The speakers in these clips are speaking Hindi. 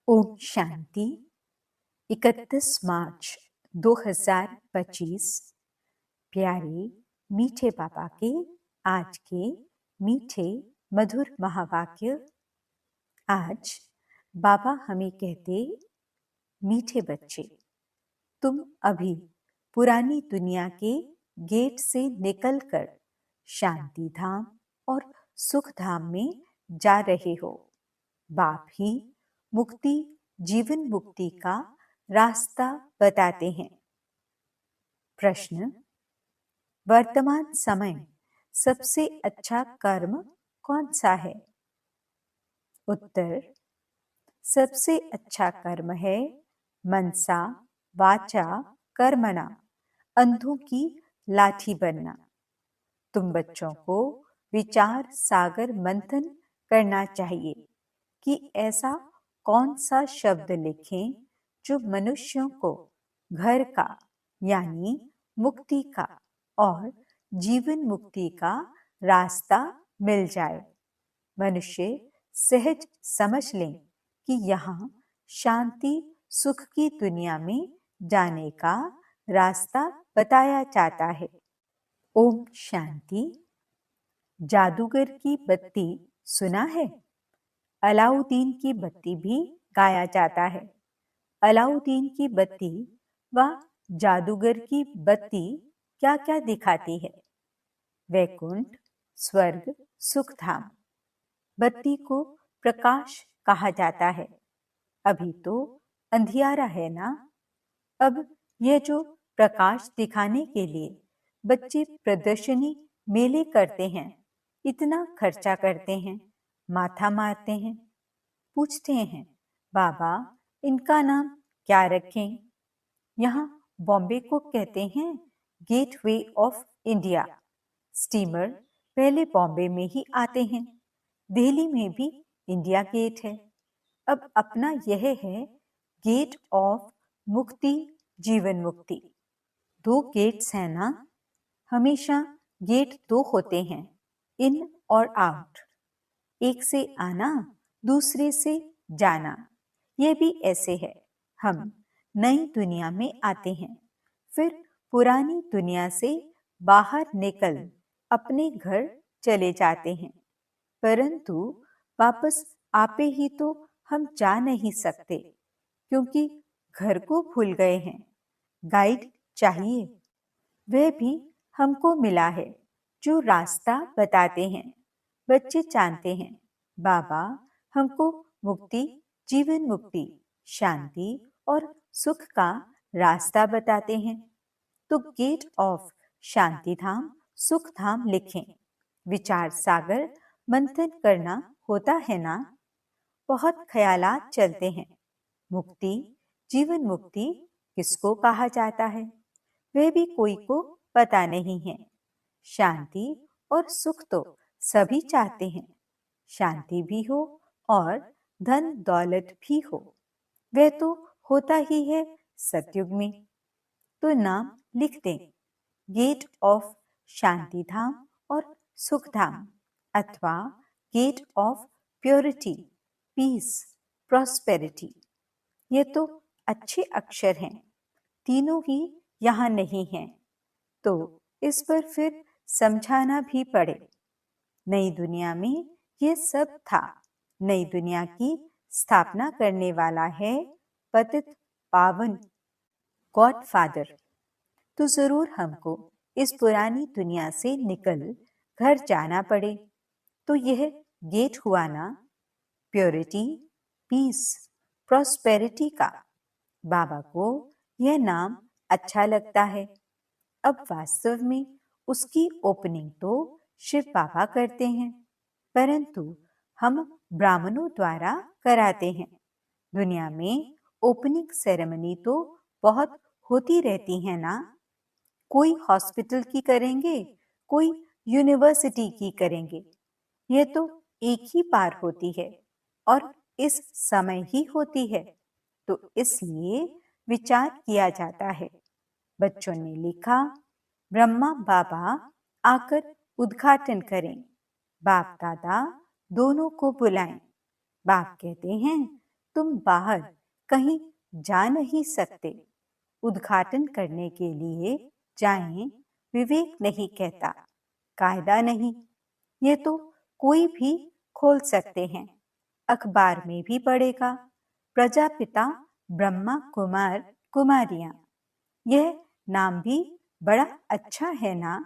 ओम शांति। 31 मार्च 2025। प्यारे मीठे बाबा के आज के मीठे मधुर महावाक्य। आज बाबा हमें कहते, मीठे बच्चे, तुम अभी पुरानी दुनिया के गेट से निकलकर शांति धाम और सुख धाम में जा रहे हो। बाप ही मुक्ति, जीवन मुक्ति का रास्ता बताते हैं। प्रश्न: वर्तमान समय सबसे अच्छा कर्म कौन सा है? उत्तर: सबसे अच्छा कर्म है मनसा वाचा कर्मणा, अंधों की लाठी बनना। तुम बच्चों को विचार सागर मंथन करना चाहिए कि ऐसा कौन सा शब्द लिखें जो मनुष्यों को घर का यानी मुक्ति का और जीवन मुक्ति का रास्ता मिल जाए। मनुष्य सहज समझ लें कि यहाँ शांति सुख की दुनिया में जाने का रास्ता बताया जाता है। ओम शांति। जादूगर की बत्ती सुना है? अलाउद्दीन की बत्ती भी गाया जाता है। अलाउद्दीन की बत्ती व जादूगर की बत्ती क्या क्या दिखाती है? वैकुंठ, स्वर्ग, सुखधाम। बत्ती को प्रकाश कहा जाता है। अभी तो अंधियारा है ना। अब यह जो प्रकाश दिखाने के लिए बच्चे प्रदर्शनी मेले करते हैं, इतना खर्चा करते हैं, माथा मारते हैं, पूछते हैं बाबा इनका नाम क्या रखें? यहाँ बॉम्बे को कहते हैं गेटवे ऑफ इंडिया। स्टीमर पहले बॉम्बे में ही आते हैं। दिल्ली में भी इंडिया गेट है। अब अपना यह है गेट ऑफ मुक्ति, जीवन मुक्ति। 2 गेट्स हैं ना। हमेशा गेट 2 होते हैं, इन और आउट। एक से आना, दूसरे से जाना। यह भी ऐसे है। हम नई दुनिया में आते हैं, फिर पुरानी दुनिया से बाहर निकल अपने घर चले जाते हैं, परंतु वापस आपे ही तो हम जा नहीं सकते, क्योंकि घर को भूल गए हैं। गाइड चाहिए। वह भी हमको मिला है जो रास्ता बताते हैं। बच्चे जानते हैं बाबा हमको मुक्ति, जीवन मुक्ति, शांति और सुख का रास्ता बताते हैं। तो गेट ऑफ शांति धाम, सुख धाम लिखें। विचार सागर मंथन करना होता है ना। बहुत ख्यालात चलते हैं। मुक्ति, जीवन मुक्ति किसको कहा जाता है, वह भी कोई को पता नहीं है। शांति और सुख तो सभी चाहते हैं। शांति भी हो और धन दौलत भी हो, वह तो होता ही है सतयुग में। तो नाम लिख दें, गेट ऑफ शांति धाम और सुख धाम, अथवा gate of purity, peace, prosperity. ये तो अच्छे अक्षर हैं, तीनों ही यहाँ नहीं हैं, तो इस पर फिर समझाना भी पड़े। नई दुनिया में ये सब था। नई दुनिया की स्थापना करने वाला है पतित पावन गॉड फादर। तो जरूर हमको इस पुरानी दुनिया से निकल घर जाना पड़े। तो यह गेट हुआ ना, प्योरिटी, पीस, प्रॉस्पेरिटी का। बाबा को यह नाम अच्छा लगता है। अब वास्तव में उसकी ओपनिंग तो शिव बाबा करते हैं, परंतु हम ब्राह्मणों द्वारा कराते हैं। दुनिया में ओपनिंग सेरेमनी तो बहुत होती रहती है ना। कोई हॉस्पिटल की करेंगे, कोई यूनिवर्सिटी की करेंगे। यह तो एक ही बार होती है और इस समय ही होती है, तो इसलिए विचार किया जाता है। बच्चों ने लिखा, ब्रह्मा बाबा आकर उद्घाटन करें। बाप दादा दोनों को बुलाएं। बाप कहते हैं तुम बाहर कहीं जा नहीं सकते, उद्घाटन करने के लिए जाएं, विवेक नहीं कहता, कायदा नहीं। ये तो कोई भी खोल सकते हैं, अखबार में भी पढ़ेगा। प्रजापिता ब्रह्मा कुमार कुमारियां, यह नाम भी बड़ा अच्छा है ना।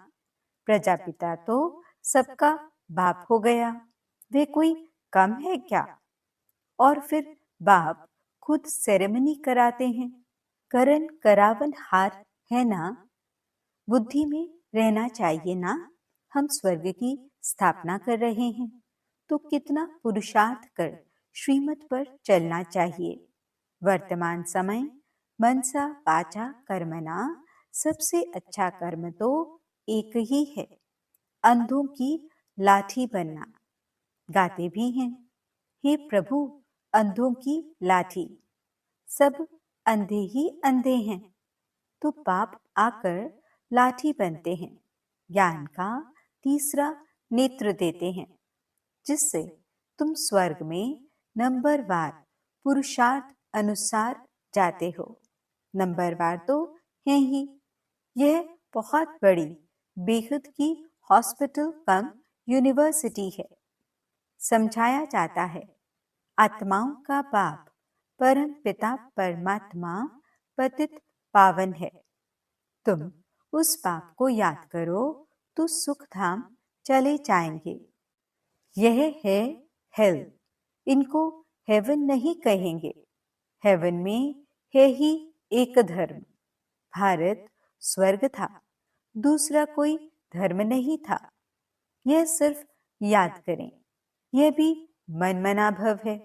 प्रजापिता तो सबका बाप हो गया, वे कोई कम है क्या। और फिर बाप खुद सेरेमनी कराते हैं, करन करावन हार है ना। बुद्धि में रहना चाहिए ना। हम स्वर्ग की स्थापना कर रहे हैं तो कितना पुरुषार्थ कर श्रीमत पर चलना चाहिए। वर्तमान समय मनसा वाचा कर्मणा, सबसे अच्छा कर्म तो एक ही है, अंधों की लाठी बनना। गाते भी हैं, हे प्रभु अंधों की लाठी, सब अंधे ही अंधे हैं। तो बाप आकर लाठी बनते हैं, ज्ञान का तीसरा नेत्र देते हैं, जिससे तुम स्वर्ग में नंबरवार पुरुषार्थ अनुसार जाते हो। नंबरवार तो है ही। यह बहुत बड़ी बेहद की हॉस्पिटल कम यूनिवर्सिटी है। समझाया जाता है, आत्माओं का बाप परम पिता परमात्मा पतित पावन है। तुम उस बाप को याद करो तो सुख धाम चले जाएंगे। यह है हेल, इनको हेवन नहीं कहेंगे। हेवन में है ही एक धर्म। भारत स्वर्ग था, दूसरा कोई धर्म नहीं था। यह सिर्फ याद करें, यह भी मनमना भव है।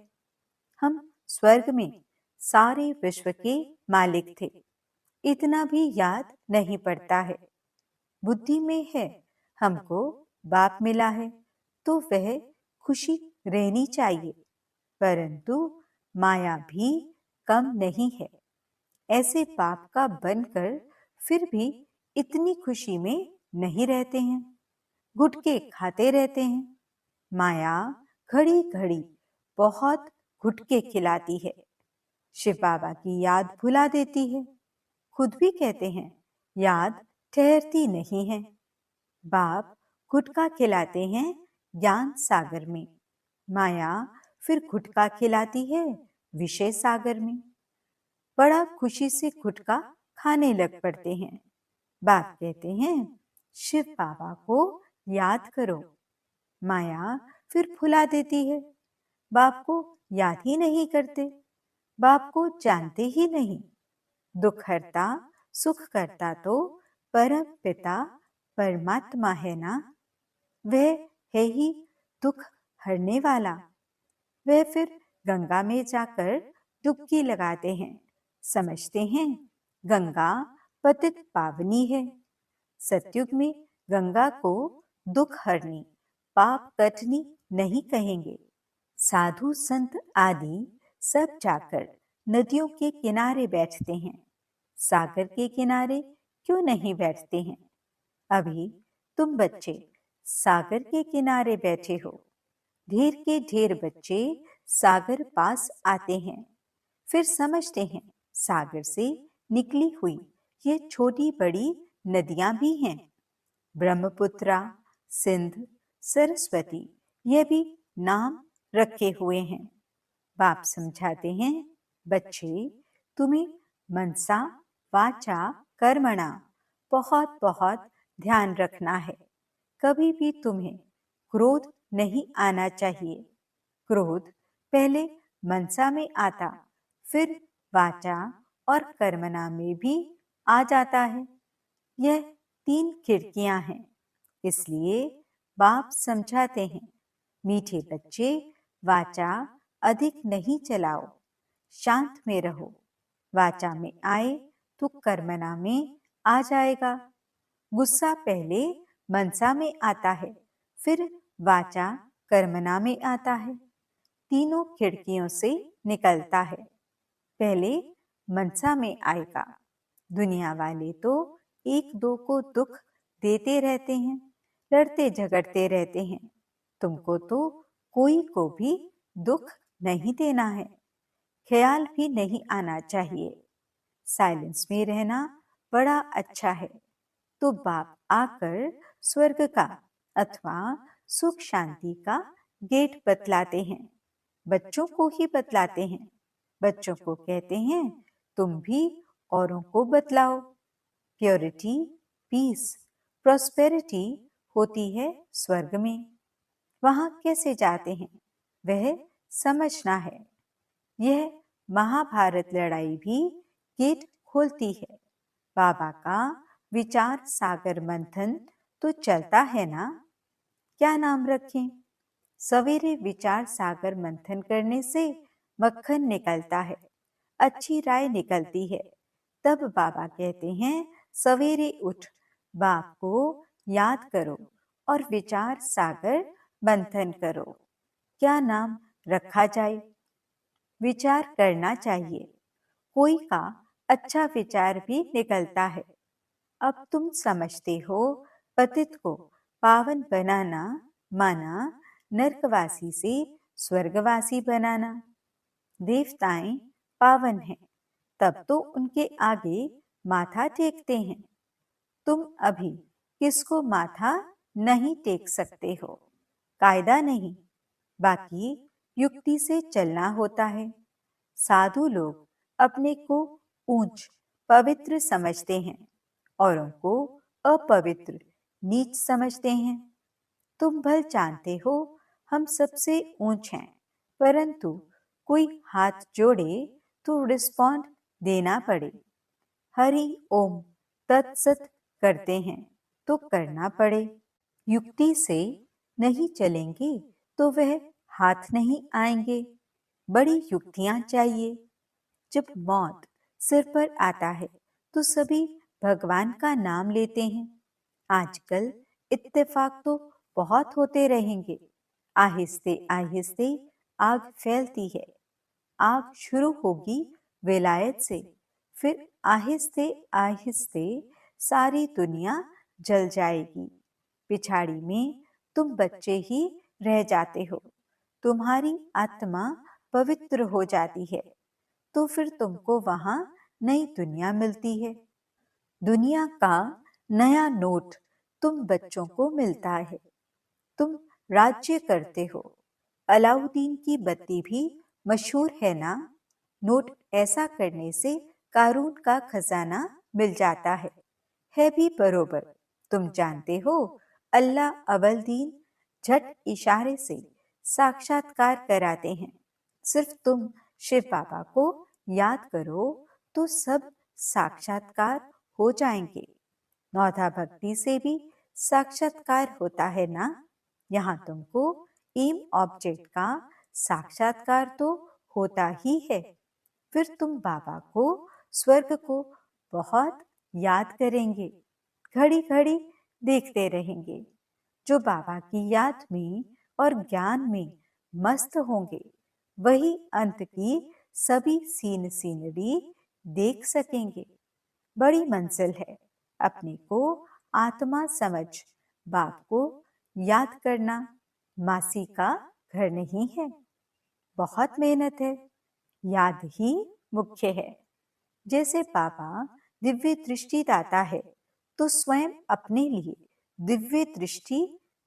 हम स्वर्ग में सारे विश्व के मालिक थे, इतना भी याद नहीं पड़ता है। बुद्धि में है हमको बाप मिला है तो वह खुशी रहनी चाहिए, परंतु माया भी कम नहीं है। ऐसे बाप का बनकर फिर भी इतनी खुशी में नहीं रहते हैं, गुटके खाते रहते हैं। माया घड़ी घड़ी बहुत गुटके खिलाती है, शिव बाबा की याद भुला देती है। खुद भी कहते हैं याद ठहरती नहीं है। बाप गुटका खिलाते हैं ज्ञान सागर में, माया फिर गुटका खिलाती है विषय सागर में। बड़ा खुशी से गुटका खाने लग पड़ते हैं। बाप कहते हैं शिव बाबा को याद करो, माया फिर भुला देती है। बाप को याद ही नहीं करते, बाप को जानते ही नहीं। दुख हरता सुख करता तो परम पिता परमात्मा है ना। वह है ही दुख हरने वाला। वह फिर गंगा में जाकर डुबकी लगाते हैं, समझते हैं गंगा पतित पावनी है। सतयुग में गंगा को दुख हरनी पाप कटनी नहीं कहेंगे। साधु संत आदि सब जाकर नदियों के किनारे बैठते हैं, सागर के किनारे क्यों नहीं बैठते हैं। अभी तुम बच्चे सागर के किनारे बैठे हो, ढेर के ढेर बच्चे सागर पास आते हैं, फिर समझते हैं सागर से निकली हुई ये छोटी बड़ी नदियां भी हैं। ब्रह्मपुत्रा, सिंध, सरस्वती, ये भी नाम रखे हुए हैं। बाप समझाते हैं बच्चे, तुम्हें मनसा वाचा कर्मणा बहुत बहुत ध्यान रखना है। कभी भी तुम्हें क्रोध नहीं आना चाहिए। क्रोध पहले मनसा में आता, फिर वाचा और कर्मणा में भी आ जाता है। यह 3 खिड़कियां हैं, इसलिए बाप समझाते हैं मीठे बच्चे वाचा अधिक नहीं चलाओ, शांत में रहो। वाचा में आए तो कर्मणा में आ जाएगा। गुस्सा पहले मनसा में आता है, फिर वाचा कर्मणा में आता है। तीनों खिड़कियों से निकलता है। पहले मनसा में आएगा। दुनिया वाले तो एक दो को दुख देते रहते हैं, लड़ते झगड़ते रहते हैं। तुमको तो कोई को भी दुख नहीं देना है। ख्याल भी नहीं आना चाहिए। साइलेंस में रहना बड़ा अच्छा है। तो बाप आकर स्वर्ग का अथवा सुख शांति का गेट बतलाते हैं। बच्चों को ही बतलाते हैं। बच्चों को कहते हैं तुम भी औरों को बतलाओ। प्योरिटी, पीस, प्रॉस्पेरिटी होती है स्वर्ग में। वहां कैसे जाते हैं वह समझना है। यह महाभारत लड़ाई भी गेट खोलती है। बाबा का विचार सागर मंथन तो चलता है ना। क्या नाम रखें? सवेरे विचार सागर मंथन करने से मक्खन निकलता है, अच्छी राय निकलती है। तब बाबा कहते हैं सवेरे उठ बाप को याद करो और विचार सागर मंथन करो। क्या नाम रखा जाए? विचार करना चाहिए। कोई का अच्छा विचार भी निकलता है। अब तुम समझते हो पतित को पावन बनाना माना नरकवासी से स्वर्गवासी बनाना। देवताएं पावन हैं, तब तो उनके आगे माथा टेकते हैं। तुम अभी किसको माथा नहीं टेक सकते हो। कायदा नहीं, बाकी युक्ति से चलना होता है। साधु लोग अपने को ऊंच पवित्र समझते हैं, औरों को अपवित्र नीच समझते हैं। तुम भल जानते हो हम सबसे ऊंच हैं, परंतु कोई हाथ जोड़े तो रिस्पॉन्ड देना पड़े। हरि ओम तत्सत करते हैं तो करना पड़े। युक्ति से नहीं चलेंगे तो वह हाथ नहीं आएंगे। बड़ी युक्तियां चाहिए। जब मौत सिर पर आता है तो सभी भगवान का नाम लेते हैं। आजकल इत्तेफाक तो बहुत होते रहेंगे। आहिस्ते आहिस्ते आग फैलती है। आग शुरू होगी विलायत से, फिर आहिस्ते आहिस्ते सारी दुनिया जल जाएगी। पिछाड़ी में तुम बच्चे ही रह जाते हो। तुम्हारी आत्मा पवित्र हो जाती है, तो फिर तुमको वहां नई दुनिया मिलती है। दुनिया का नया नोट तुम बच्चों को मिलता है। तुम राज्य करते हो। अलाउद्दीन की बत्ती भी मशहूर है ना। नोट ऐसा करने से कारून का खजाना मिल जाता है भी बरोबर। तुम जानते हो अल्लाह अवलदीन झट इशारे से साक्षात्कार कराते हैं। सिर्फ तुम शिव बाबा को याद करो तो सब साक्षात्कार हो जाएंगे। नौधा भक्ति से भी साक्षात्कार होता है ना। यहाँ तुमको एम ऑब्जेक्ट का साक्षात्कार तो होता ही है। फिर तुम बाबा को स्वर्ग को बहुत याद करेंगे। घड़ी घड़ी देखते रहेंगे। जो बाबा की याद में और ज्ञान में मस्त होंगे वही अंत की सभी सीन सीनरी देख सकेंगे। बड़ी मंजिल है। अपने को आत्मा समझ बाप को याद करना मासी का घर नहीं है। बहुत मेहनत है। याद ही मुख्य है। जैसे बाबा दिव्य दृष्टि दाता है तो स्वयं अपने लिए दिव्य दृष्टि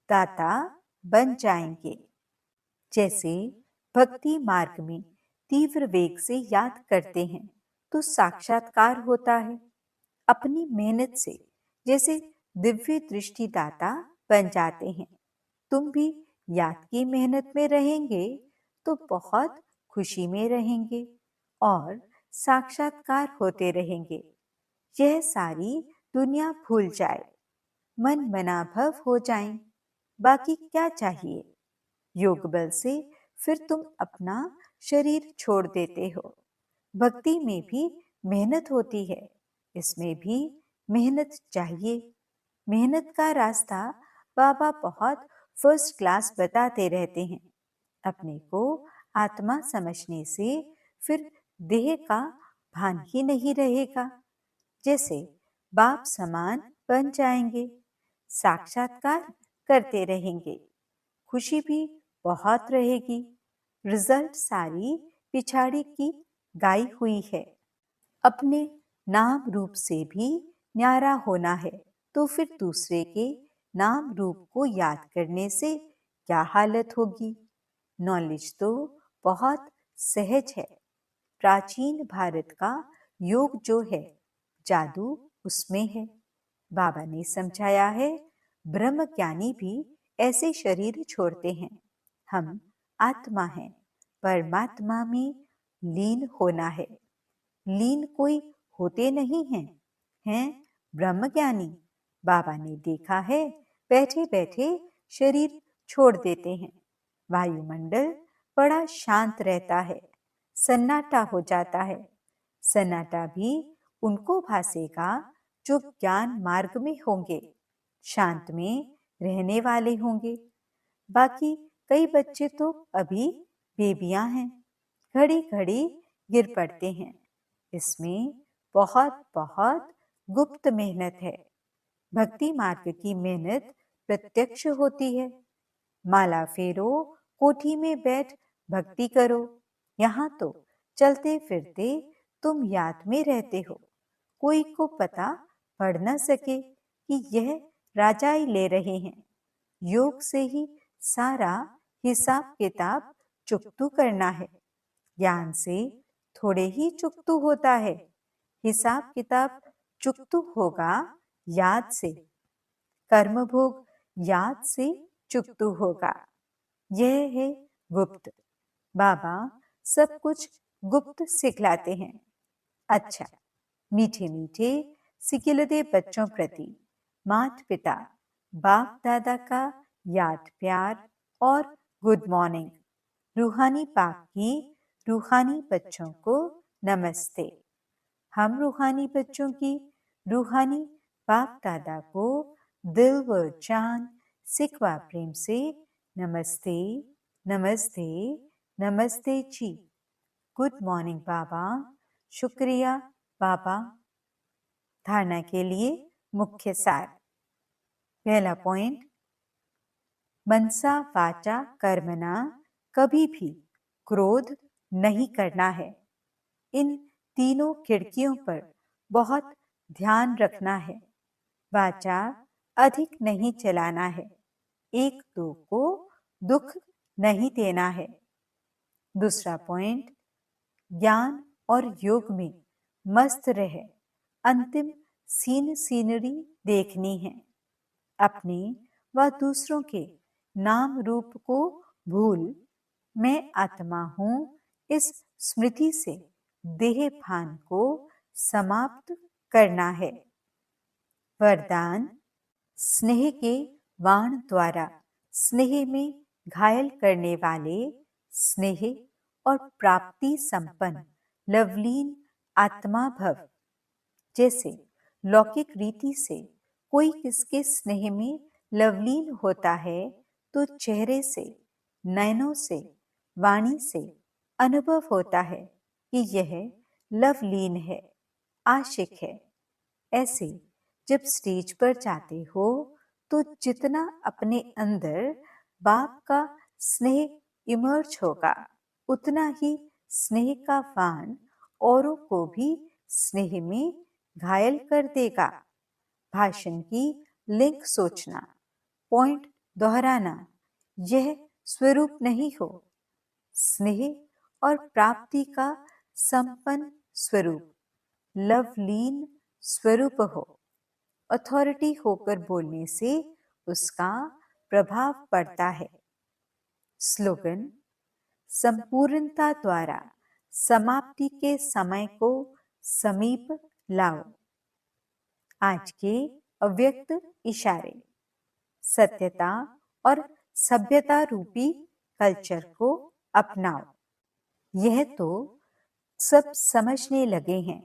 दाता बन जाएंगे। जैसे भक्ति मार्ग में तीव्र वेग से याद करते हैं तो साक्षात्कार होता है। अपनी मेहनत से जैसे दिव्य दृष्टि दाता बन जाते हैं। तुम भी याद की मेहनत में रहेंगे तो बहुत खुशी में रहेंगे और साक्षात्कार होते रहेंगे। यह सारी दुनिया भूल जाए, मन मनाभव हो जाए, बाकी क्या चाहिए। योग बल से फिर तुम अपना शरीर छोड़ देते हो। भक्ति में भी मेहनत होती है, इसमें भी मेहनत चाहिए। मेहनत का रास्ता बाबा बहुत फर्स्ट क्लास बताते रहते हैं। अपने को आत्मा समझने से फिर देह का भान ही नहीं रहेगा। जैसे बाप समान बन जाएंगे, साक्षात्कार करते रहेंगे, खुशी भी बहुत रहेगी। रिजल्ट सारी पिछाड़ी की गाई हुई है। अपने नाम रूप से भी न्यारा होना है तो फिर दूसरे के नाम रूप को याद करने से क्या हालत होगी। नॉलेज तो बहुत सहज है। प्राचीन भारत का योग जो है, जादू उसमें है। बाबा ने समझाया है, ब्रह्म ज्ञानी भी ऐसे शरीर छोड़ते हैं। हम आत्मा हैं, परमात्मा में लीन होना है। लीन कोई होते नहीं हैं ब्रह्मज्ञानी। बाबा ने देखा है, बैठे बैठे शरीर छोड़ देते हैं। वायुमंडल बड़ा शांत रहता है, सन्नाटा हो जाता है। सन्नाटा भी उनको भासेगा जो ज्ञान मार्ग में होंगे, शांत में रहने वाले होंगे। बाकी कई बच्चे तो अभी बेबियां हैं, घड़ी घड़ी गिर पड़ते हैं। इसमें बहुत बहुत गुप्त मेहनत है। भक्ति मार्ग की मेहनत प्रत्यक्ष होती है। माला फेरो, कोठी में बैठ भक्ति करो। यहाँ तो चलते फिरते तुम याद में रहते हो। कोई को पता पड़ न सके कि यह राजा ही ले रहे हैं। योग से ही सारा हिसाब किताब चुकतू करना है। ज्ञान से थोड़े ही चुकतू होता है। हिसाब किताब चुकतू होगा याद से। कर्म भोग याद से चुकतू होगा। यह है गुप्त। बाबा सब कुछ गुप्त सिखलाते हैं। अच्छा, मीठे मीठे सिकिलदे बच्चों प्रति माता पिता बाप दादा का याद प्यार और गुड मॉर्निंग। रूहानी बाप की रूहानी बच्चों को नमस्ते। हम रूहानी बच्चों की रूहानी बाप दादा को दिल व जान सिकवा प्रेम से नमस्ते नमस्ते नमस्ते जी। गुड मॉर्निंग बाबा। शुक्रिया बाबा। धारणा के लिए मुख्य सार। पहला पॉइंट, मनसा वाचा कर्मणा कभी भी क्रोध नहीं करना है। इन तीनों खिड़कियों पर बहुत ध्यान रखना है। वाचा अधिक नहीं चलाना है। एक दो को दुख नहीं देना है। दूसरा पॉइंट, ज्ञान और योग में मस्त रहे। अंतिम सीनरी देखनी है। अपने व दूसरों के नाम रूप को भूल मैं आत्मा हूं इस स्मृति से देह भान को समाप्त करना है। वरदान, स्नेह के वाण द्वारा स्नेह में घायल करने वाले स्नेह और प्राप्ति संपन्न लवलीन आत्मा भव। जैसे लौकिक रीति से कोई किसके स्नेह में लवलीन होता है तो चेहरे से, नयनों से, वाणी से अनुभव होता है कि यह लवलीन है, आशिक है। ऐसे जब स्टेज पर जाते हो तो जितना अपने अंदर बाप का स्नेह इमर्ज होगा, उतना ही स्नेह का वाण औरों को भी स्नेह में घायल कर देगा। भाषण की लिंक सोचना, पॉइंट दोहराना, यह स्वरूप नहीं हो। स्नेह और प्राप्ति का संपन्न स्वरूप, लवलीन स्वरूप हो। अथॉरिटी होकर बोलने से उसका प्रभाव पड़ता है। स्लोगन, संपूर्णता द्वारा समाप्ति के समय को समीप लाओ। आज के अव्यक्त इशारे, सत्यता और सभ्यता रूपी कल्चर को अपनाओ। यह तो सब समझने लगे हैं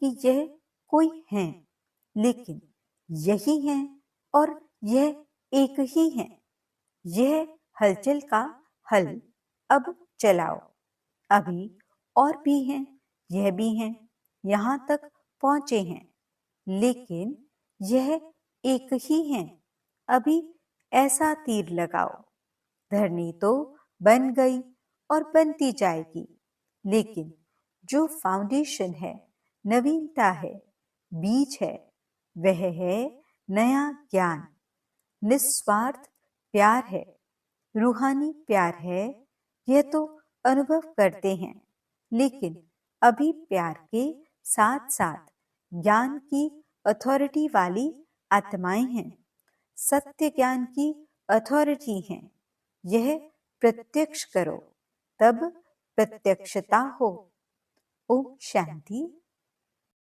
कि यह कोई है, लेकिन यही है और यह एक ही है। यह हलचल का हल अब चलाओ। अभी और भी हैं, यह भी हैं, यहाँ तक पहुंचे हैं, लेकिन यह एक ही है। अभी ऐसा तीर लगाओ। धरनी तो बन गई और बनती जाएगी, लेकिन जो फाउंडेशन है, नवीनता है, बीज है, वह है नया ज्ञान। निस्वार्थ प्यार है, रूहानी प्यार है। यह तो अनुभव करते हैं, लेकिन अभी प्यार के साथ साथ ज्ञान की अथॉरिटी वाली आत्माएं हैं, सत्य ज्ञान की अथॉरिटी हैं। यह प्रत्यक्ष करो, तब प्रत्यक्षता हो। ओम शांति।